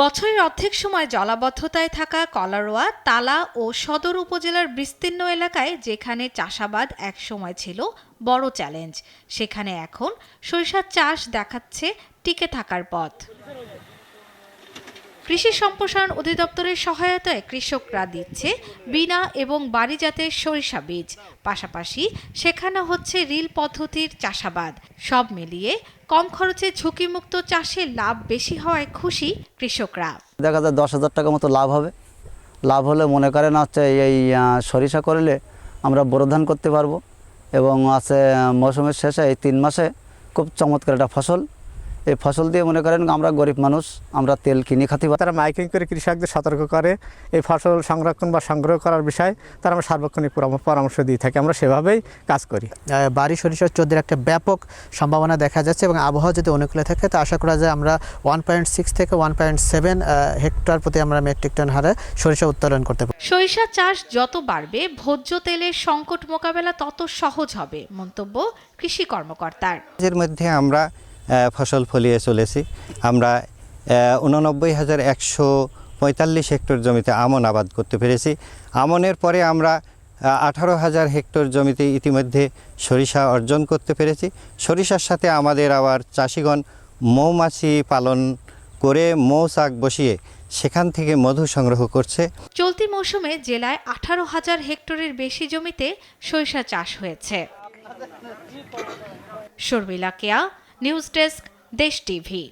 বছরের অর্ধেক সময় জলাবদ্ধতায় থাকা কলারোয়া, তালা ও সদর উপজেলার বিস্তীর্ণ এলাকায় যেখানে চাষাবাদ একসময় ছিল বড় চ্যালেঞ্জ, সেখানে এখন সরিষার চাষ দেখাচ্ছে টিকে থাকার পথ। কৃষি সম্প্রসারণ অধিদপ্তরের সহায়তায় কৃষকরা দিচ্ছে বিনা এবং বাড়িজাতের সরিষা বীজ, পাশাপাশি শেখানো হচ্ছে রিল পদ্ধতির চাষাবাদ। সব মিলিয়ে কম খরচে ঝুঁকিমুক্ত চাষে লাভ বেশি হওয়ায় খুশি কৃষকরা। দেখা যায় 10,000 টাকা মতো লাভ হবে। লাভ হলে মনে করেন হচ্ছে এই সরিষা করলে আমরা বোরো ধান করতে পারবো এবং আছে মৌসুমের শেষে এই 3 মাসে খুব চমৎকার একটা ফসল। এই ফসল দিয়ে মনে করেন আমরা গরিব মানুষ, আমরা তেল কিনে খাতে পারি। তারা মাইকিং করে কৃষকদের সতর্ক করে এই ফসল সংরক্ষণ বা সংগ্রহ করার বিষয়ে তারা আমরা সার্বক্ষণিক পরামর্শ দিয়ে থাকি। আমরা সেভাবেই কাজ করি। বাড়ি সরিষার চোদ্দের একটা ব্যাপক সম্ভাবনা দেখা যাচ্ছে এবং আবহাওয়া যদি অনুকূলে থাকে তো আশা করা যায় আমরা 1.6 থেকে 1.7 হেক্টর প্রতি আমরা মেট্রিক টন হারে সরিষা উত্তোলন করতে পারি। সরিষা চাষ যত বাড়বে ভোজ্য তেলের সংকট মোকাবেলা তত সহজ হবে, মন্তব্য কৃষি কর্মকর্তার। এর মধ্যে আমরা ফসল ফলিয়ে চলেছি। আমরা 89,145 হেক্টর জমিতে আমন আবাদ করতে পেরেছি। আমনের পরে আমরা 18,000 হেক্টর জমিতে ইতিমধ্যে সরিষা অর্জন করতে পেরেছি। সরিষার সাথে আমাদের আবার চাষিগণ মৌমাছি পালন করে মৌচাক বসিয়ে সেখান থেকে মধু সংগ্রহ করছে। চলতি মৌসুমে জেলায় 18,000 হেক্টরের বেশি জমিতে সরিষা চাষ হয়েছে। শর্মিলা কেয়া, নিউজ ডেস্ক, দেশ টিভি।